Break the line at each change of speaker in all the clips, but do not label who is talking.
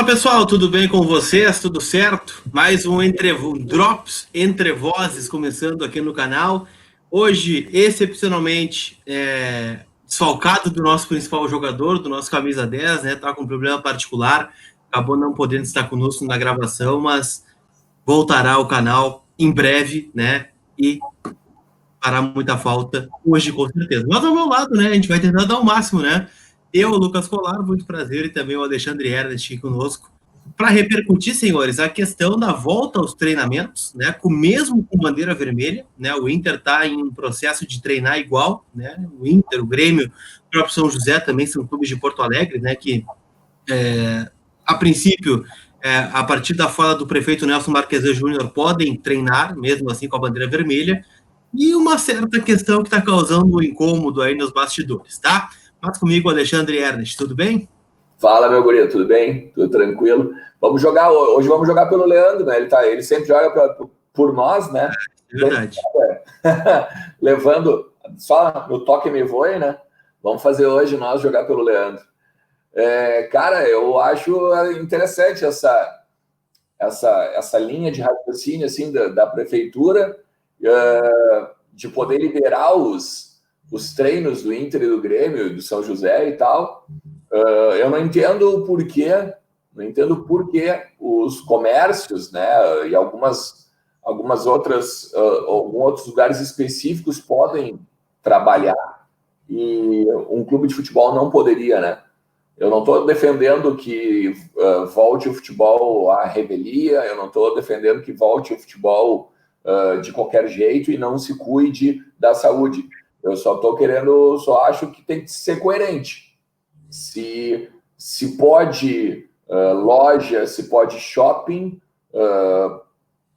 Fala pessoal, tudo bem com vocês? Tudo certo? Mais um Drops Entre Vozes começando aqui no canal. Hoje, excepcionalmente, desfalcado do nosso principal jogador, do nosso camisa 10, né? Tá com um problema particular, acabou não podendo estar conosco na gravação, mas voltará ao canal em breve, né? E fará muita falta hoje, com certeza. Mas ao meu lado, né? A gente vai tentar dar o máximo, né? Eu, Lucas Colar, muito prazer, e também o Alexandre Ernest aqui conosco, para repercutir, senhores, a questão da volta aos treinamentos, né? Mesmo com bandeira vermelha, né? O Inter está em um processo de treinar igual, né? O Inter, o Grêmio, o próprio São José também são clubes de Porto Alegre, né? Que, a princípio, a partir da fala do prefeito Nelson Marquesan Júnior, podem treinar, mesmo assim com a bandeira vermelha, e uma certa questão que está causando um incômodo aí nos bastidores, tá? Mas comigo, Alexandre Ernest, tudo bem?
Fala, meu guri, tudo bem? Tudo tranquilo? Hoje vamos jogar pelo Leandro, né? Ele sempre joga por nós, né?
É verdade.
Levando só no toque me voe, né? Vamos fazer hoje nós jogar pelo Leandro. Cara, eu acho interessante essa linha de raciocínio assim, da prefeitura, de poder liberar os treinos do Inter e do Grêmio, do São José e tal. Eu não entendo o porquê, os comércios, né, e alguns outros lugares específicos podem trabalhar e um clube de futebol não poderia, né? Eu não estou defendendo que volte o futebol à revelia, eu não estou defendendo que volte o futebol de qualquer jeito e não se cuide da saúde. Eu só acho que tem que ser coerente. Se pode loja, se pode shopping,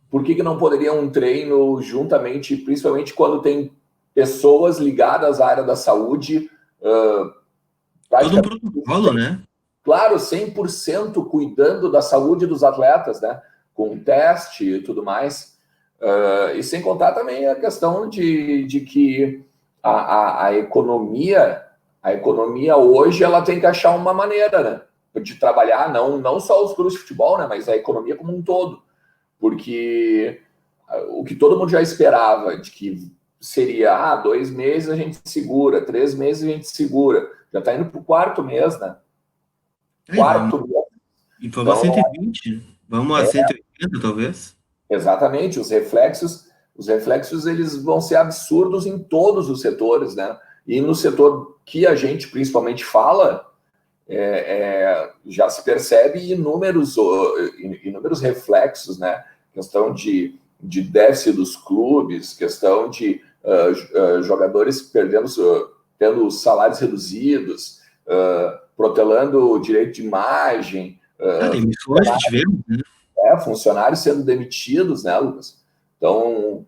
por que não poderia um treino juntamente, principalmente quando tem pessoas ligadas à área da saúde?
Todo um protocolo, né?
Claro, 100% cuidando da saúde dos atletas, né? Com teste e tudo mais. E sem contar também a questão de que a economia hoje ela tem que achar uma maneira, né, de trabalhar, não só os clubes de futebol, né, mas a economia como um todo. Porque o que todo mundo já esperava, de que seria 2 meses a gente segura, 3 meses a gente segura, já está indo para o 4º mês, né? Quarto mês.
E vamos a 120, vamos a 180 talvez.
Exatamente, os reflexos eles vão ser absurdos em todos os setores, né? E no setor que a gente principalmente fala, já se percebe inúmeros reflexos, né? Questão de déficit dos clubes, questão de jogadores tendo salários reduzidos, protelando o direito de imagem.
Emissões que tivemos, né?
Funcionários sendo demitidos, né, Lucas? Então,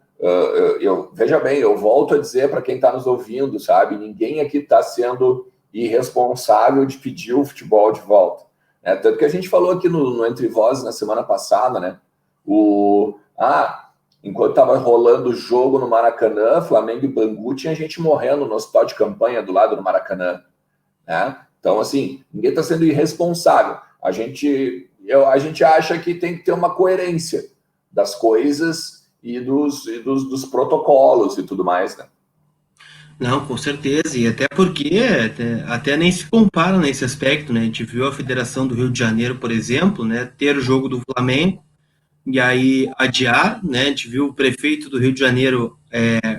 veja bem, eu volto a dizer para quem está nos ouvindo, sabe? Ninguém aqui está sendo irresponsável de pedir o futebol de volta. Né? Tanto que a gente falou aqui no Entre Vozes na semana passada, né? Enquanto estava rolando o jogo no Maracanã, Flamengo e Bangu, tinha gente morrendo no hospital de campanha do lado do Maracanã. Né? Então, assim, ninguém está sendo irresponsável. A gente acha que tem que ter uma coerência das coisas e dos protocolos e tudo mais, né?
Não, com certeza, e até porque até nem se compara nesse aspecto, né? A gente viu a Federação do Rio de Janeiro, por exemplo, né, ter o jogo do Flamengo e aí adiar, né? A gente viu o prefeito do Rio de Janeiro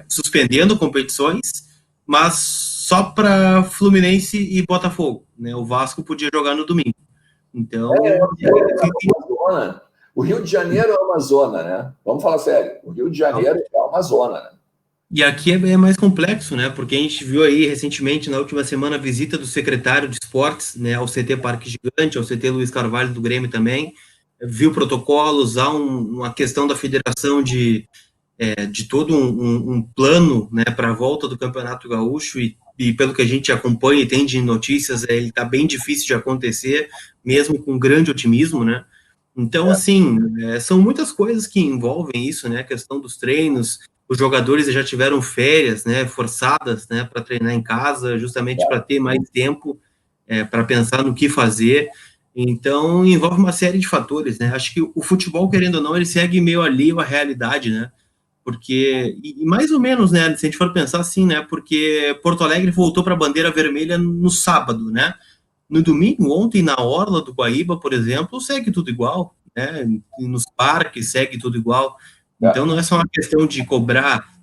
suspendendo competições, mas só para Fluminense e Botafogo, né? O Vasco podia jogar no domingo. Então,
o Rio de Janeiro é uma zona, né? Vamos falar sério. O Rio de Janeiro é uma zona, né?
E aqui é mais complexo, né? Porque a gente viu aí recentemente, na última semana, a visita do secretário de esportes, né, ao CT Parque Gigante, ao CT Luiz Carvalho do Grêmio também. Viu protocolos, há uma questão da federação de todo um plano, né, para a volta do Campeonato Gaúcho e pelo que a gente acompanha e tem de notícias, ele está bem difícil de acontecer, mesmo com grande otimismo, né? Então, assim, são muitas coisas que envolvem isso, né? A questão dos treinos, os jogadores já tiveram férias, né, forçadas, né, para treinar em casa, justamente para ter mais tempo para pensar no que fazer. Então, envolve uma série de fatores, né? Acho que o futebol, querendo ou não, ele segue meio alheio à realidade, né? Porque, e mais ou menos, né? Se a gente for pensar assim, né? Porque Porto Alegre voltou para a bandeira vermelha no sábado, né? No domingo, ontem, na orla do Guaíba, por exemplo, segue tudo igual, né? E nos parques segue tudo igual. Então, não é só uma questão de cobrar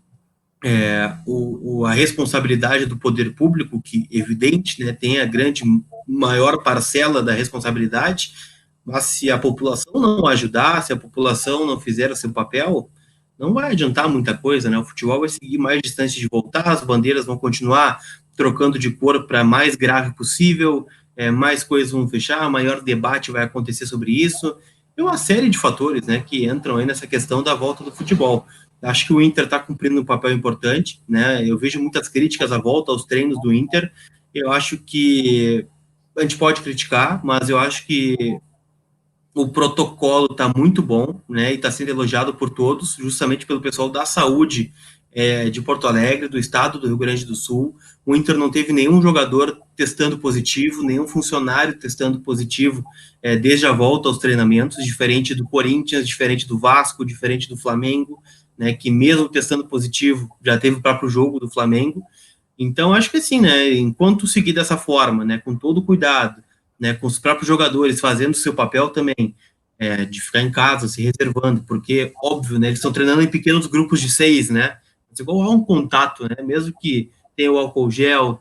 a responsabilidade do poder público, que, evidente, né, tem a grande, maior parcela da responsabilidade, mas se a população não ajudar, se a população não fizer o seu papel, não vai adiantar muita coisa, né? O futebol vai seguir mais distante de voltar, as bandeiras vão continuar trocando de cor para mais grave possível, mais coisas vão fechar, maior debate vai acontecer sobre isso, e uma série de fatores, né, que entram aí nessa questão da volta do futebol. Acho que o Inter está cumprindo um papel importante, né? Eu vejo muitas críticas à volta aos treinos do Inter. Eu acho que a gente pode criticar, mas eu acho que o protocolo está muito bom, né? E está sendo elogiado por todos, justamente pelo pessoal da saúde de Porto Alegre, do estado do Rio Grande do Sul. O Inter não teve nenhum jogador testando positivo, nenhum funcionário testando positivo desde a volta aos treinamentos, diferente do Corinthians, diferente do Vasco, diferente do Flamengo, né? Que mesmo testando positivo já teve o próprio jogo do Flamengo. Então, acho que assim, né? Enquanto seguir dessa forma, né? Com todo cuidado, né, com os próprios jogadores fazendo o seu papel também, de ficar em casa, se reservando, porque, óbvio, né, eles estão treinando em pequenos grupos de 6, né, mas igual há um contato, né, mesmo que tenha o álcool gel,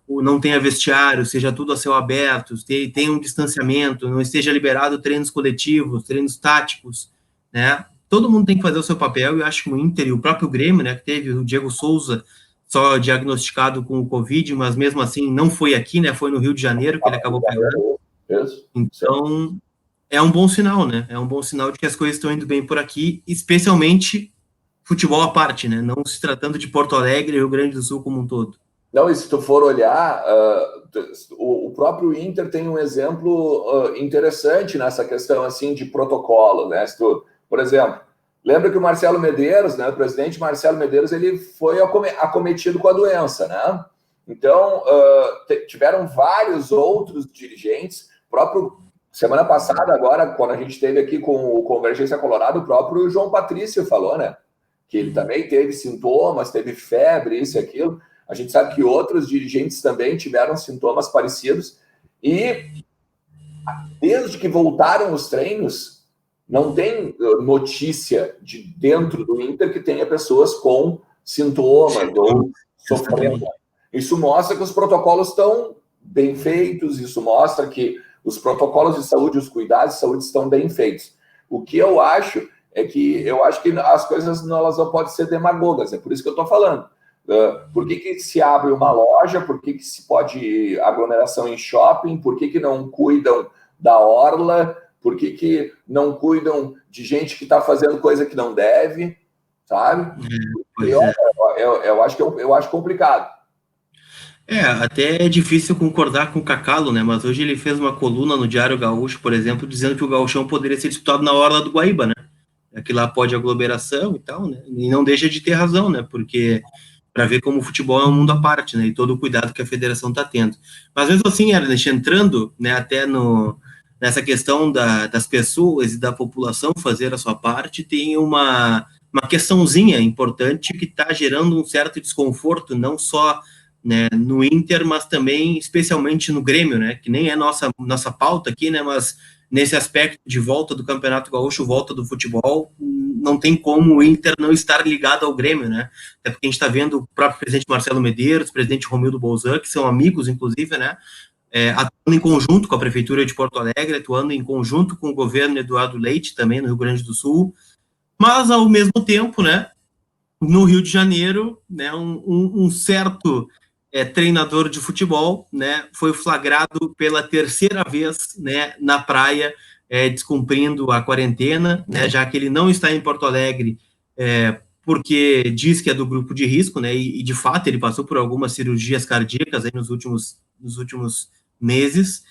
não tenha vestiário, seja tudo a céu aberto, tenha um distanciamento, não esteja liberado treinos coletivos, treinos táticos, né, todo mundo tem que fazer o seu papel, e eu acho que o Inter e o próprio Grêmio, né, que teve o Diego Souza só diagnosticado com o Covid, mas mesmo assim não foi aqui, né? Foi no Rio de Janeiro que ele acabou pegando. Então, é um bom sinal, né? É um bom sinal de que as coisas estão indo bem por aqui, especialmente futebol à parte, né? Não se tratando de Porto Alegre e Rio Grande do Sul como um todo.
Não, e se tu for olhar, o próprio Inter tem um exemplo interessante nessa questão assim de protocolo, né? Se tu, por exemplo, lembra que o Marcelo Medeiros, né, o presidente Marcelo Medeiros, ele foi acometido com a doença, né? Então, tiveram vários outros dirigentes, próprio semana passada, agora, quando a gente esteve aqui com o Convergência Colorado, o próprio João Patrício falou, né? Que ele também teve sintomas, teve febre, isso e aquilo. A gente sabe que outros dirigentes também tiveram sintomas parecidos e desde que voltaram os treinos, não tem notícia de dentro do Inter que tenha pessoas com sintomas ou sofrendo. Isso mostra que os protocolos estão bem feitos, isso mostra que os protocolos de saúde, os cuidados de saúde estão bem feitos. O que eu acho é que as coisas elas não podem ser demagogas, é por isso que eu estou falando. Por que se abre uma loja? Por que se pode aglomeração em shopping? Por que não cuidam da orla? Por que não cuidam de gente que está fazendo coisa que não deve? Sabe? Eu acho complicado.
Até é difícil concordar com o Cacalo, né? Mas hoje ele fez uma coluna no Diário Gaúcho, por exemplo, dizendo que o Gauchão poderia ser disputado na orla do Guaíba, né? Que lá pode aglomeração e tal, né? E não deixa de ter razão, né? Porque para ver como o futebol é um mundo à parte, né? E todo o cuidado que a federação está tendo. Mas mesmo assim, Ernest, entrando, né, até nessa questão das pessoas e da população fazer a sua parte, tem uma questãozinha importante que está gerando um certo desconforto, não só, né, no Inter, mas também, especialmente no Grêmio, né? Que nem é nossa pauta aqui, né? Mas nesse aspecto de volta do Campeonato Gaúcho, volta do futebol, não tem como o Inter não estar ligado ao Grêmio, né? Até porque a gente está vendo o próprio presidente Marcelo Medeiros, o presidente Romildo Bolzan, que são amigos, inclusive, né? Atuando em conjunto com a Prefeitura de Porto Alegre, atuando em conjunto com o governo Eduardo Leite, também no Rio Grande do Sul, mas, ao mesmo tempo, né, no Rio de Janeiro, né, um certo treinador de futebol, né, foi flagrado pela terceira vez, né, na praia, descumprindo a quarentena, né, já que ele não está em Porto Alegre, porque diz que é do grupo de risco, né, e de fato ele passou por algumas cirurgias cardíacas aí nos últimos meses,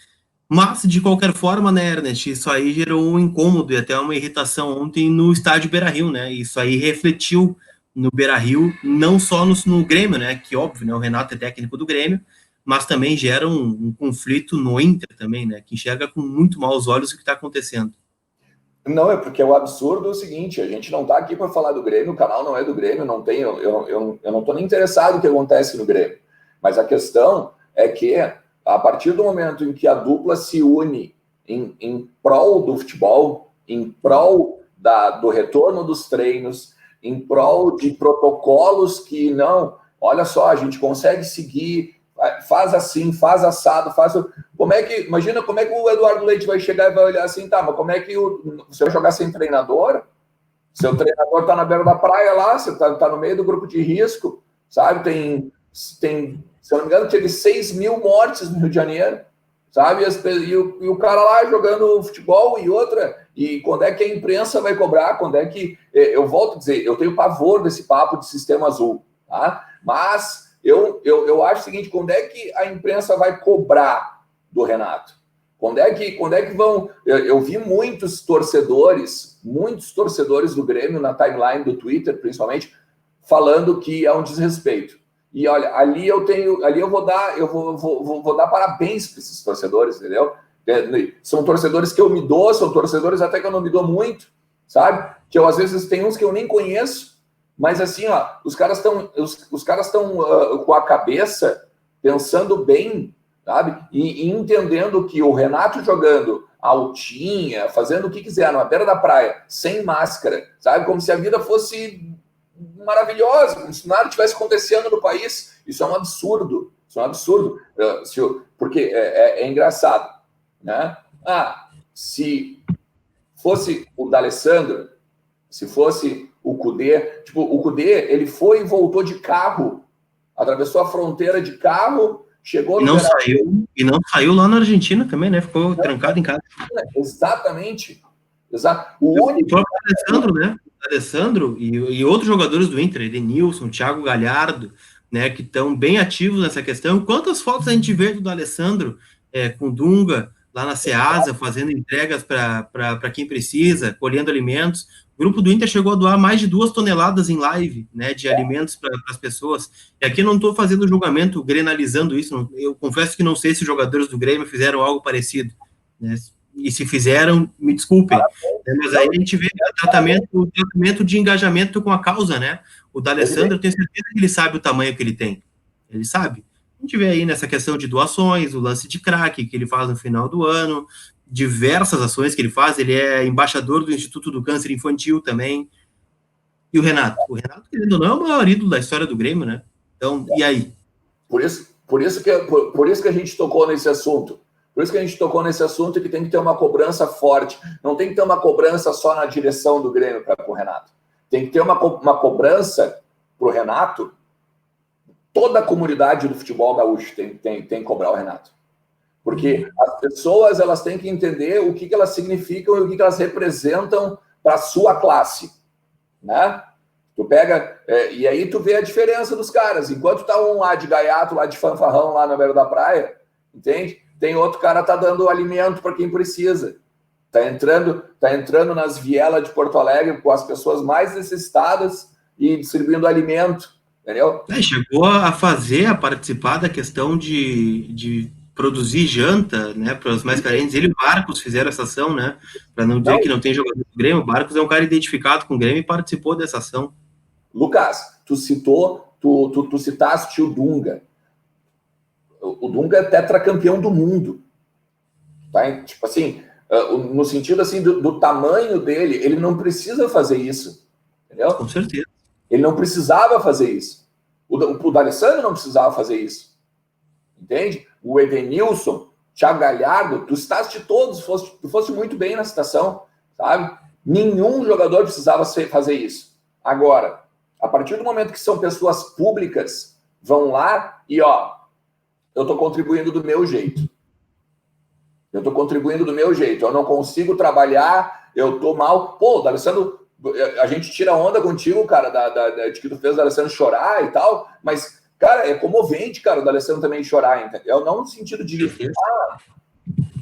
mas de qualquer forma, né, Ernest, isso aí gerou um incômodo e até uma irritação ontem no estádio Beira-Rio, né, isso aí refletiu no Beira-Rio, não só no Grêmio, né, que óbvio, né, o Renato é técnico do Grêmio, mas também gera um conflito no Inter também, né? Que enxerga com muito maus olhos o que está acontecendo.
Não, é porque o absurdo é o seguinte, a gente não está aqui para falar do Grêmio, o canal não é do Grêmio, não tem, eu não estou nem interessado no que acontece no Grêmio. Mas a questão é que, a partir do momento em que a dupla se une em prol do futebol, em prol do retorno dos treinos, em prol de protocolos que não, olha só, a gente consegue seguir, faz assim, faz assado, imagina como é que o Eduardo Leite vai chegar e vai olhar assim, tá, mas como é que você vai jogar sem treinador? Seu treinador tá na beira da praia lá, você tá no meio do grupo de risco, sabe? Tem se eu não me engano, teve 6 mil mortes no Rio de Janeiro, sabe? E o cara lá jogando futebol e quando é que a imprensa vai cobrar? Quando é que... Eu volto a dizer, eu tenho pavor desse papo de sistema azul, tá? Mas eu acho o seguinte, quando é que a imprensa vai cobrar do Renato? Quando é que vão... Eu vi muitos torcedores do Grêmio na timeline do Twitter, principalmente, falando que é um desrespeito. E olha, ali eu vou dar parabéns para esses torcedores, entendeu? São torcedores que eu me dou, são torcedores até que eu não me dou muito, sabe? Que eu às vezes tem uns que eu nem conheço, mas assim, ó, os caras estão com a cabeça pensando bem, sabe? E entendendo que o Renato jogando altinha, fazendo o que quiser, na beira da praia, sem máscara, sabe? Como se a vida fosse maravilhosa, como se nada tivesse acontecendo no país. Isso é um absurdo. Porque é engraçado, né? Se fosse o D'Alessandro, se fosse o Kudê, o Kudê, ele foi e voltou de carro, atravessou a fronteira de carro, chegou no
e não saiu lá na Argentina também, né? Ficou trancado em casa.
Exatamente. O único
Alessandro, né? Alessandro e outros jogadores do Inter, Edenilson, Thiago Galhardo, né, que estão bem ativos nessa questão. Quantas fotos a gente vê do Alessandro com Dunga lá na Ceasa, fazendo entregas para quem precisa, colhendo alimentos. O grupo do Inter chegou a doar mais de 2 toneladas em live, né, de alimentos para as pessoas. E aqui eu não estou fazendo julgamento, grenalizando isso. Eu confesso que não sei se os jogadores do Grêmio fizeram algo parecido, né? E se fizeram, me desculpem. Mas aí a gente vê o tratamento de engajamento com a causa, né? O D'Alessandro, eu tenho certeza que ele sabe o tamanho que ele tem. Ele sabe. A gente vê aí nessa questão de doações, o lance de crack que ele faz no final do ano, diversas ações que ele faz. Ele é embaixador do Instituto do Câncer Infantil também. E o Renato? O Renato, querendo ou não, é o maior ídolo da história do Grêmio, né? Então, e aí?
Por isso que a gente tocou nesse assunto. Por isso que a gente tocou nesse assunto que tem que ter uma cobrança forte. Não tem que ter uma cobrança só na direção do Grêmio para o Renato. Tem que ter uma cobrança para o Renato. Toda a comunidade do futebol gaúcho tem que cobrar o Renato. Porque as pessoas elas têm que entender o que elas significam e o que elas representam para a sua classe. Né? Tu pega... e aí tu vê a diferença dos caras. Enquanto tá um lá de gaiato, lá de fanfarrão, lá na beira da praia, entende? Tem outro cara tá dando alimento para quem precisa. Tá entrando nas vielas de Porto Alegre com as pessoas mais necessitadas e distribuindo alimento, entendeu?
Chegou a participar da questão de produzir janta, né, para os mais carentes. Ele e o Barcos fizeram essa ação, né, para não dizer que não tem jogador do Grêmio. O Barcos é um cara identificado com o Grêmio e participou dessa ação.
Lucas, tu citaste o Dunga. O Dunga é tetracampeão do mundo. Tá? Tipo assim, no sentido assim, do tamanho dele, ele não precisa fazer isso. Entendeu?
Com certeza.
Ele não precisava fazer isso. O D'Alessandro não precisava fazer isso. Entende? O Edenilson, Thiago Galhardo, tu citaste todos, tu foste muito bem na citação, sabe? Nenhum jogador precisava fazer isso. Agora, a partir do momento que são pessoas públicas, vão lá e, eu estou contribuindo do meu jeito. Eu não consigo trabalhar, eu estou mal. Pô, D'Alessandro, a gente tira onda contigo, cara, de que tu fez o D'Alessandro chorar e tal, mas, cara, é comovente, cara, o D'Alessandro também chorar, entendeu? Não no sentido de...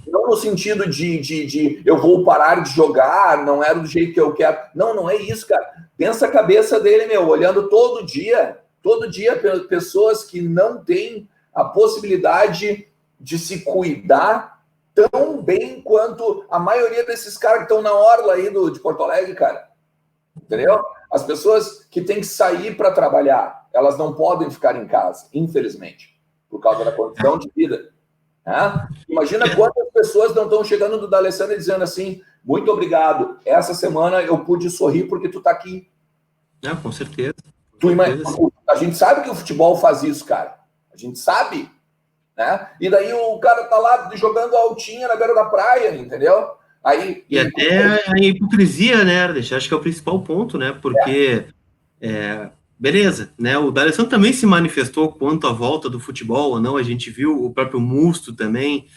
não no sentido de eu vou parar de jogar, não era do jeito que eu quero. Não é isso, cara. Pensa a cabeça dele, olhando todo dia pessoas que não têm a possibilidade de se cuidar tão bem quanto a maioria desses caras que estão na orla aí de Porto Alegre, cara. Entendeu? As pessoas que têm que sair para trabalhar, elas não podem ficar em casa, infelizmente, por causa da condição de vida. Né? Imagina quantas pessoas não estão chegando do D'Alessandro e dizendo assim, muito obrigado, essa semana eu pude sorrir porque tu tá aqui.
Com certeza.
A gente sabe que o futebol faz isso, cara. A gente sabe. Né? E daí o cara tá lá jogando altinha na beira da praia, entendeu? Aí,
e até a hipocrisia, né, Ardech? Acho que é o principal ponto, né? Porque, beleza, né? O D'Alessandro também se manifestou quanto à volta do futebol ou não. A gente viu o próprio Musto também,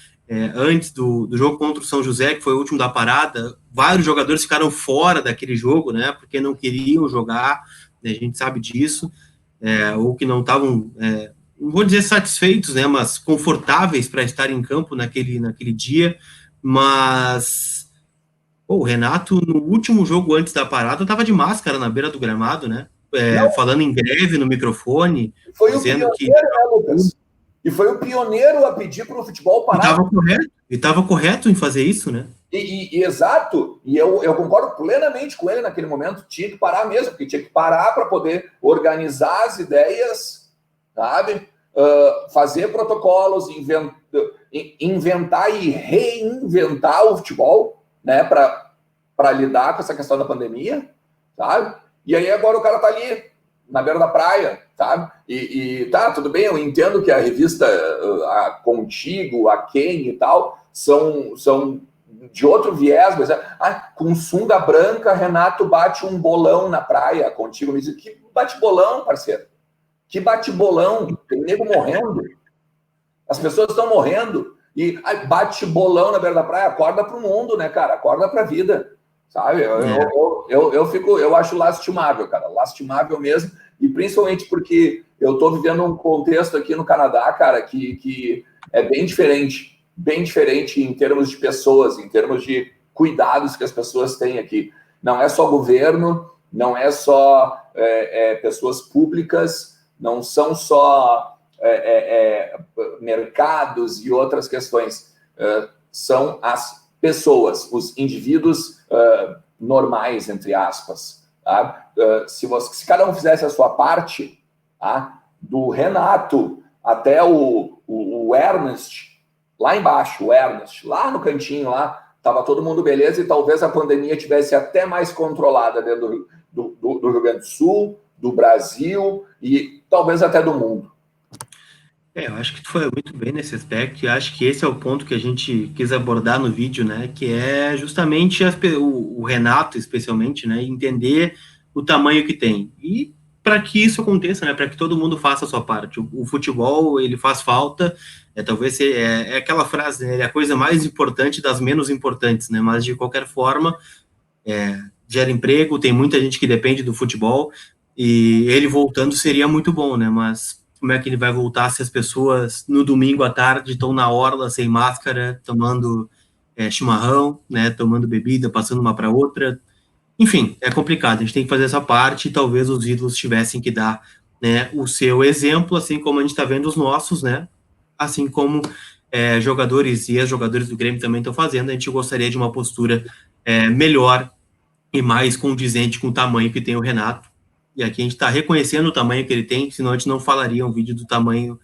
antes do jogo contra o São José, que foi o último da parada, vários jogadores ficaram fora daquele jogo, né? Porque não queriam jogar, né, a gente sabe disso, ou que não estavam, não vou dizer satisfeitos, né? Mas confortáveis para estar em campo naquele dia. Mas o Renato, no último jogo antes da parada, estava de máscara na beira do gramado, né? Falando em greve no microfone,
foi
dizendo
que... Né, Lucas? E foi o pioneiro a pedir para o futebol parar.
E estava correto em fazer isso, né?
Exato. E eu concordo plenamente com ele naquele momento. Tinha que parar mesmo, porque tinha que parar para poder organizar as ideias, sabe? Fazer protocolos, inventar e reinventar o futebol, né, para lidar com essa questão da pandemia, sabe? E aí agora o cara tá ali na beira da praia, sabe? E tá, tudo bem, eu entendo que a revista a Contigo, a Quem e tal, são de outro viés, mas com sunga branca, Renato bate um bolão na praia. Contigo me diz, que bate bolão, parceiro? Que bate-bolão, tem nego morrendo. As pessoas estão morrendo. E bate-bolão na beira da praia, acorda para o mundo, né, cara? Acorda para a vida, sabe? Eu acho lastimável, cara. Lastimável mesmo. E principalmente porque eu estou vivendo um contexto aqui no Canadá, cara, que é bem diferente em termos de pessoas, em termos de cuidados que as pessoas têm aqui. Não é só governo, não é só pessoas públicas, não são só mercados e outras questões. São as pessoas, os indivíduos normais, entre aspas. Tá? Se cada um fizesse a sua parte, tá? Do Renato até o Ernest, lá embaixo, o Ernest, lá no cantinho, lá, estava todo mundo beleza e talvez a pandemia tivesse até mais controlada dentro do Rio Grande do Sul, do Brasil e talvez até do mundo.
Eu acho que tu foi muito bem nesse aspecto e acho que esse é o ponto que a gente quis abordar no vídeo, né, que é justamente o Renato, especialmente, né, entender o tamanho que tem. E para que isso aconteça, né, para que todo mundo faça a sua parte. O futebol, ele faz falta, talvez é aquela frase, né, ele é a coisa mais importante das menos importantes, né, mas de qualquer forma, gera emprego, tem muita gente que depende do futebol, e ele voltando seria muito bom, né, mas como é que ele vai voltar se as pessoas no domingo à tarde estão na orla sem máscara, tomando chimarrão, né, tomando bebida, passando uma para outra. Enfim, é complicado, a gente tem que fazer essa parte e talvez os ídolos tivessem que dar, né, o seu exemplo, assim como a gente está vendo os nossos, né, assim como jogadores e ex-jogadores do Grêmio também estão fazendo. A gente gostaria de uma postura melhor e mais condizente com o tamanho que tem o Renato. E aqui a gente está reconhecendo o tamanho que ele tem, senão a gente não falaria um vídeo do tamanho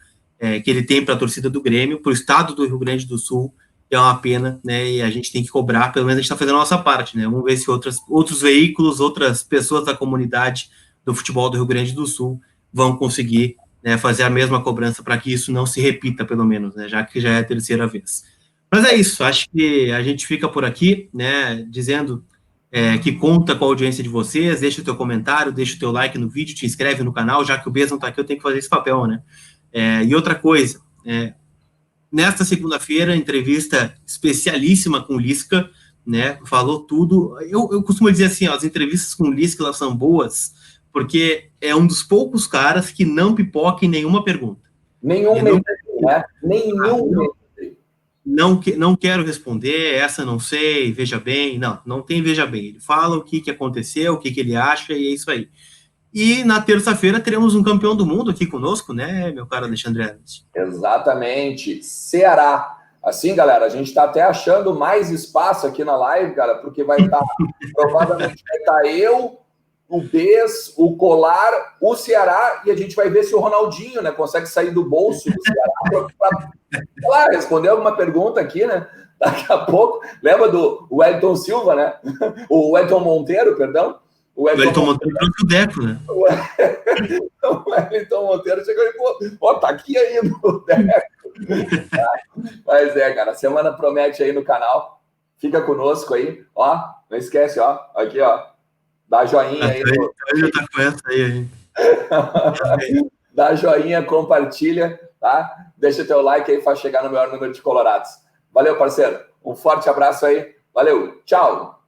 que ele tem para a torcida do Grêmio, para o estado do Rio Grande do Sul. É uma pena, né? E a gente tem que cobrar, pelo menos a gente está fazendo a nossa parte, né? Vamos ver se outros veículos, outras pessoas da comunidade do futebol do Rio Grande do Sul vão conseguir, né, fazer a mesma cobrança para que isso não se repita, pelo menos, né? Já que já é a terceira vez. Mas é isso, acho que a gente fica por aqui, né? Dizendo que conta com a audiência de vocês, deixa o teu comentário, deixa o teu like no vídeo, te inscreve no canal, já que o Bess não tá aqui, eu tenho que fazer esse papel, né? E outra coisa, nesta segunda-feira, entrevista especialíssima com o Lisca, né? Falou tudo. Eu costumo dizer assim, ó, as entrevistas com o Lisca, elas são boas, porque é um dos poucos caras que não pipoca em nenhuma pergunta. Não quero responder, essa não sei, veja bem. Não tem veja bem. Ele fala o que aconteceu, o que ele acha, e é isso aí. E na terça-feira teremos um campeão do mundo aqui conosco, né, meu caro Alexandre Ernst?
Exatamente. Ceará. Assim, galera, a gente está até achando mais espaço aqui na live, cara, porque vai estar, provavelmente vai estar eu, o Bes, o Colar, o Ceará, e a gente vai ver se o Ronaldinho, né, consegue sair do bolso do Ceará para responder alguma pergunta aqui, né? Daqui a pouco. Lembra do Wellington Silva, né? O Wellington Monteiro, perdão.
O Wellington Monteiro trouxe o Deco, né?
O Wellington Monteiro chegou e falou: ó, tá aqui ainda o Deco. Mas cara, semana promete aí no canal. Fica conosco aí, ó. Não esquece, ó. Aqui, ó. Dá joinha aí.
Já tá com essa aí.
Dá joinha, compartilha, tá? Deixa teu like aí para chegar no maior número de colorados. Valeu, parceiro. Um forte abraço aí. Valeu. Tchau.